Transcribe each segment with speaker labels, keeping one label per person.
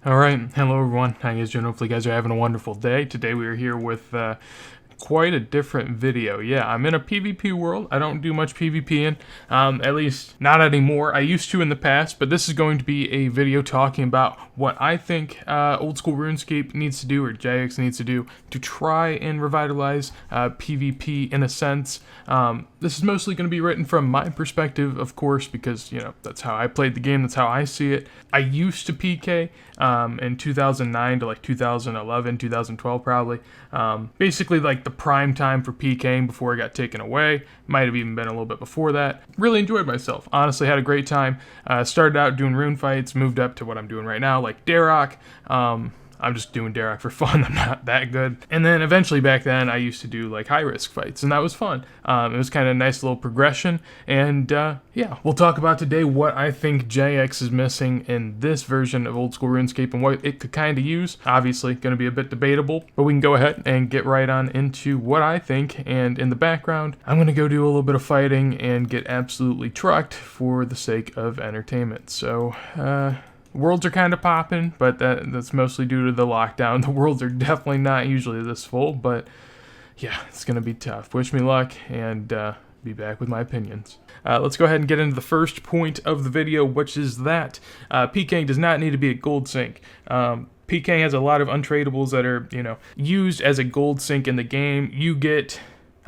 Speaker 1: Alright, hello everyone, how you guys doing? Hopefully you guys are having a wonderful day. Today we are here with quite a different video. Yeah, I'm in a PvP world. I don't do much PvPing, at least not anymore. I used to in the past, but this is going to be a video talking about what I think old school RuneScape needs to do, or Jagex needs to do, to try and revitalize PvP in a sense. This is mostly going to be written from my perspective, of course, because, you know, that's how I played the game, that's how I see it. I used to PK in 2009 to like 2011, 2012 probably. Basically like the prime time for PKing before it got taken away. Might have even been a little bit before that. Really enjoyed myself. Honestly, had a great time. Started out doing rune fights, moved up to what I'm doing right now, like Darok. I'm just doing Darok for fun. I'm not that good. And then eventually back then I used to do like high risk fights, and that was fun. It was kind of a nice little progression. And yeah, we'll talk about today what I think Jagex is missing in this version of old school RuneScape and what it could kind of use. Obviously going to be a bit debatable, but we can go ahead and get right on into what I think. And in the background, I'm going to go do a little bit of fighting and get absolutely trucked for the sake of entertainment. So worlds are kind of popping, but that's mostly due to the lockdown. The worlds are definitely not usually this full, but yeah, it's going to be tough. Wish me luck, and be back with my opinions. Let's go ahead and get into the first point of the video, which is that Pking does not need to be a gold sink. Pking has a lot of untradables that are, you know, used as a gold sink in the game. You get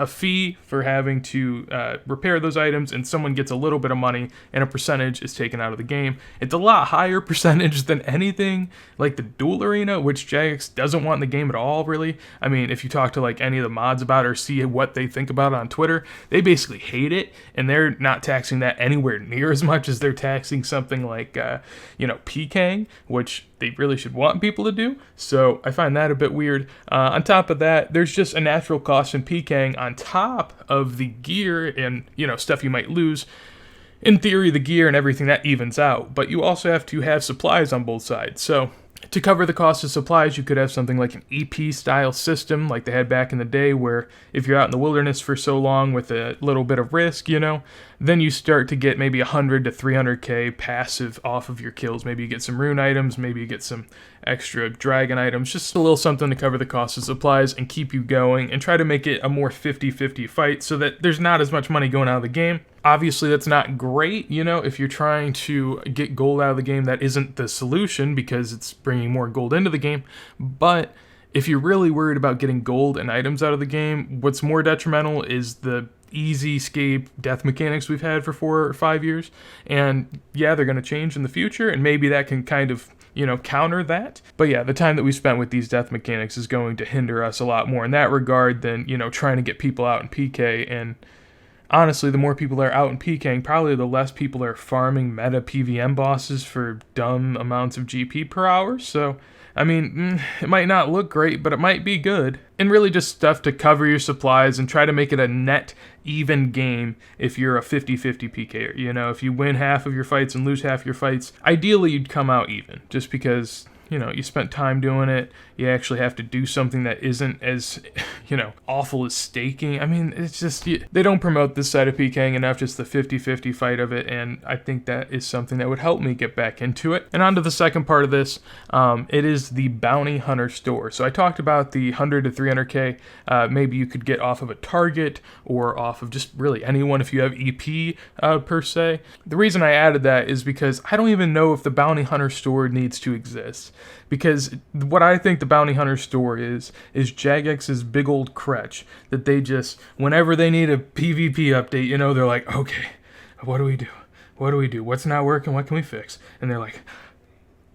Speaker 1: a fee for having to repair those items, and someone gets a little bit of money, and a percentage is taken out of the game. It's a lot higher percentage than anything like the duel arena, which Jagex doesn't want in the game at all, really. I mean, if you talk to like any of the mods about it or see what they think about it on Twitter, they basically hate it, and they're not taxing that anywhere near as much as they're taxing something like, you know, Pking, which they really should want people to do. So I find that a bit weird. On top of that, there's just a natural cost in Pking on top of the gear and, you know, stuff you might lose. In theory, the gear and everything, that evens out, but you also have to have supplies on both sides. So to cover the cost of supplies, you could have something like an EP style system like they had back in the day, where if you're out in the wilderness for so long with a little bit of risk, you know, then you start to get maybe 100 to 300k passive off of your kills. Maybe you get some rune items, maybe you get some extra dragon items, just a little something to cover the cost of supplies and keep you going, and try to make it a more 50-50 fight so that there's not as much money going out of the game. Obviously, that's not great, you know, if you're trying to get gold out of the game. That isn't the solution, because it's bringing more gold into the game. But if you're really worried about getting gold and items out of the game, what's more detrimental is the easy escape death mechanics we've had for 4 or 5 years. And yeah, they're going to change in the future, and maybe that can kind of, you know, counter that. But yeah, the time that we spent with these death mechanics is going to hinder us a lot more in that regard than, you know, trying to get people out in PK. And honestly, the more people are out in PKing, probably the less people are farming meta PVM bosses for dumb amounts of GP per hour. So, I mean, it might not look great, but it might be good. And really just stuff to cover your supplies and try to make it a net even game if you're a 50-50 PKer. You know, if you win half of your fights and lose half your fights, ideally you'd come out even, just because, you know, you spent time doing it. You actually have to do something that isn't as, you know, awful as staking. I mean, it's just, they don't promote this side of PKing enough, just the 50-50 fight of it, and I think that is something that would help me get back into it. And on to the second part of this, it is the Bounty Hunter store. So I talked about the 100 to 300k, maybe you could get off of a target, or off of just really anyone if you have EP per se. The reason I added that is because I don't even know if the Bounty Hunter store needs to exist. Because what I think the Bounty Hunter store is Jagex's big old crutch that they just, whenever they need a PvP update, you know, they're like, okay, what do we do? What do we do? What's not working? What can we fix? And they're like,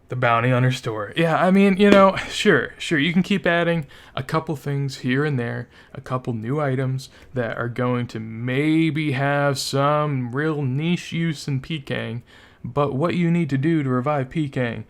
Speaker 1: the Bounty Hunter store. Yeah, I mean, you know, sure, you can keep adding a couple things here and there, a couple new items that are going to maybe have some real niche use in PKing, but what you need to do to revive PKing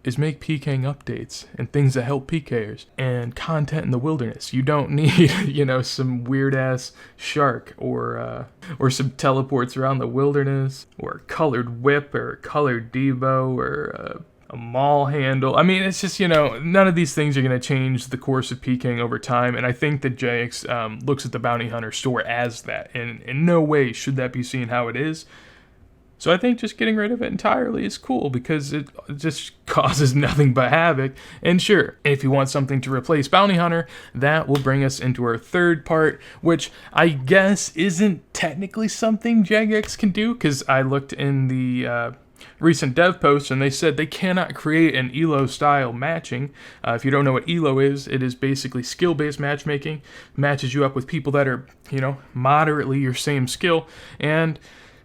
Speaker 1: is make Pking updates and things that help PKers and content in the wilderness. You don't need, you know, some weird ass shark or some teleports around the wilderness, or a colored whip, or a colored Devo, or a maul handle. I mean, it's just, you know, none of these things are going to change the course of PKing over time, and I think that Jagex looks at the Bounty Hunter store as that, and in no way should that be seen how it is. So I think just getting rid of it entirely is cool because it just causes nothing but havoc. And sure, if you want something to replace Bounty Hunter, that will bring us into our third part, which I guess isn't technically something Jagex can do, because I looked in the recent dev posts and they said they cannot create an ELO style matching. If you don't know what ELO is, it is basically skill-based matchmaking. Matches you up with people that are, moderately your same skill, and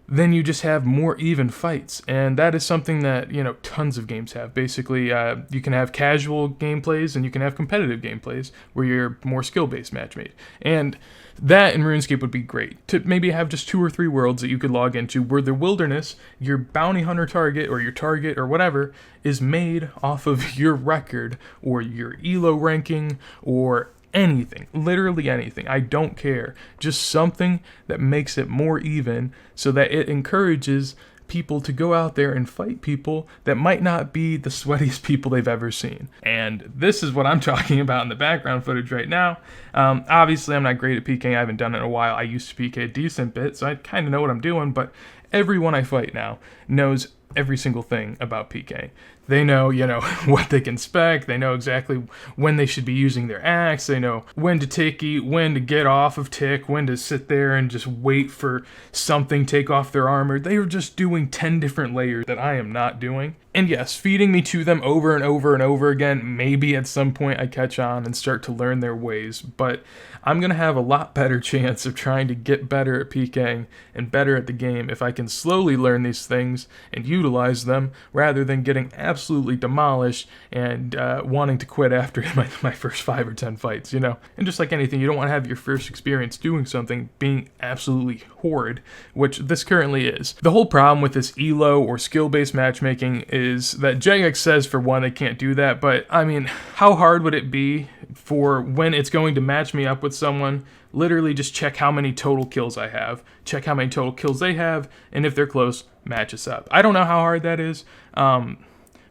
Speaker 1: then you just have more even fights. And that is something that, tons of games have. Basically, you can have casual gameplays and you can have competitive gameplays where you're more skill-based matchmade. And that in RuneScape would be great, to maybe have just 2 or 3 worlds that you could log into where the wilderness, your bounty hunter target or your target or whatever, is made off of your record or your ELO ranking or anything, literally anything. I don't care. Just something that makes it more even so that it encourages people to go out there and fight people that might not be the sweatiest people they've ever seen. And this is what I'm talking about in the background footage right now. Obviously, I'm not great at PKing. I haven't done it in a while. I used to PK a decent bit, so I kind of know what I'm doing, but everyone I fight now knows every single thing about PK. They know, what they can expect. They know exactly when they should be using their axe. They know when to ticky, when to get off of tick, when to sit there and just wait for something take off their armor. They are just doing 10 different layers that I am not doing. And yes, feeding me to them over and over and over again, maybe at some point I catch on and start to learn their ways, but I'm going to have a lot better chance of trying to get better at PKing and better at the game if I can slowly learn these things and utilize them rather than getting absolutely demolished and wanting to quit after my first 5 or 10 fights, And just like anything, you don't want to have your first experience doing something being absolutely horrid, which this currently is. The whole problem with this ELO or skill-based matchmaking is that Jagex says, for one, they can't do that, but I mean, how hard would it be for when it's going to match me up with someone? Literally just check how many total kills I have, check how many total kills they have, and if they're close, match us up. I don't know how hard that is.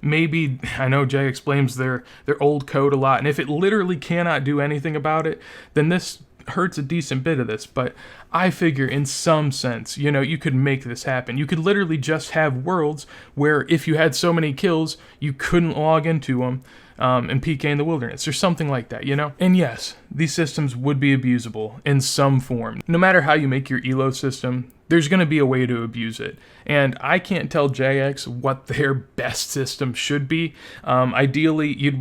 Speaker 1: Maybe, I know Jagex blames their old code a lot, and if it literally cannot do anything about it, then this hurts a decent bit of this, but I figure in some sense, you could make this happen. You could literally just have worlds where if you had so many kills, you couldn't log into them and PK in the wilderness or something like that, And yes, these systems would be abusable in some form. No matter how you make your ELO system, there's going to be a way to abuse it. And I can't tell Jagex what their best system should be. Ideally,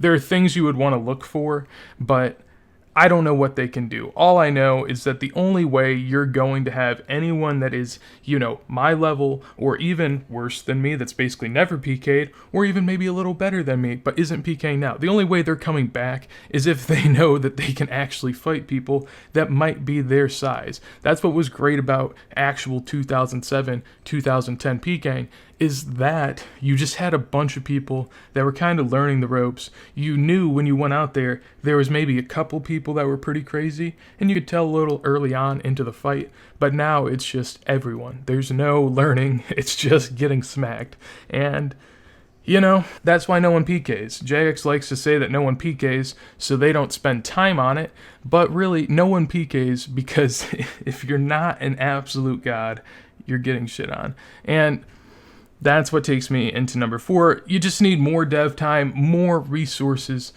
Speaker 1: there are things you would want to look for, but I don't know what they can do. All I know is that the only way you're going to have anyone that is, my level, or even worse than me, that's basically never PK'd, or even maybe a little better than me, but isn't PKing now. The only way they're coming back is if they know that they can actually fight people that might be their size. That's what was great about actual 2007, 2010 PKing, is that you just had a bunch of people that were kind of learning the ropes. You knew when you went out there was maybe a couple people that were pretty crazy, and you could tell a little early on into the fight, but now it's just everyone. There's no learning, it's just getting smacked. And, that's why no one PKs. Jagex likes to say that no one PKs, so they don't spend time on it, but really, no one PKs because if you're not an absolute god, you're getting shit on. And that's what takes me into number 4. You just need more dev time, more resources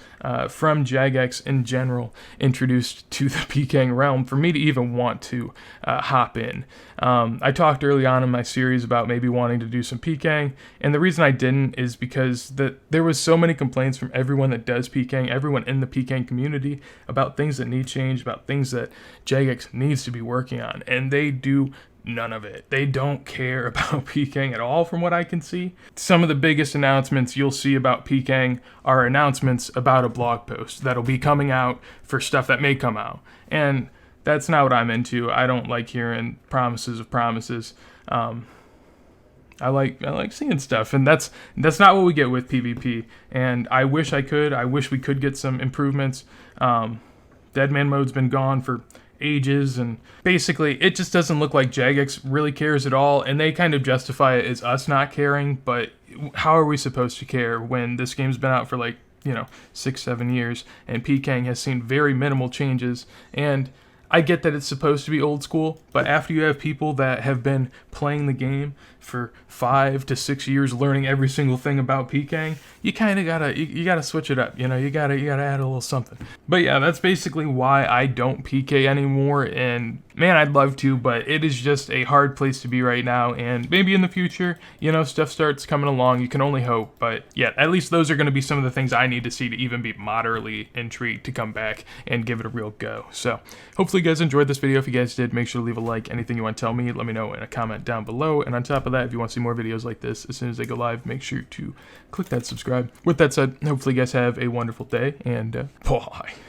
Speaker 1: from Jagex in general introduced to the PKing realm for me to even want to hop in. I talked early on in my series about maybe wanting to do some PKing, and the reason I didn't is because there was so many complaints from everyone that does PKing, everyone in the PKing community, about things that need change, about things that Jagex needs to be working on, and they do none of it. They don't care about PKing at all from what I can see. Some of the biggest announcements you'll see about PKing are announcements about a blog post that'll be coming out for stuff that may come out. And that's not what I'm into. I don't like hearing promises of promises. I like seeing stuff, and that's not what we get with PvP. And I wish I could. I wish we could get some improvements. Deadman mode's been gone for ages, and basically it just doesn't look like Jagex really cares at all, and they kind of justify it as us not caring, but how are we supposed to care when this game's been out for 6-7 years and PKing has seen very minimal changes? And I get that it's supposed to be old school, but after you have people that have been playing the game for 5 to 6 years, learning every single thing about Pking, you kind of gotta you gotta switch it up. You know, you gotta add a little something. But yeah, that's basically why I don't PK anymore. And man, I'd love to, but it is just a hard place to be right now. And maybe in the future, you know, stuff starts coming along. You can only hope. But yeah, at least those are going to be some of the things I need to see to even be moderately intrigued to come back and give it a real go. So hopefully you guys enjoyed this video. If you guys did, make sure to leave a like. Anything you want to tell me, let me know in a comment down below. And on top of that, if you want to see more videos like this as soon as they go live, make sure to click that subscribe. With that said, hopefully you guys have a wonderful day, and bye.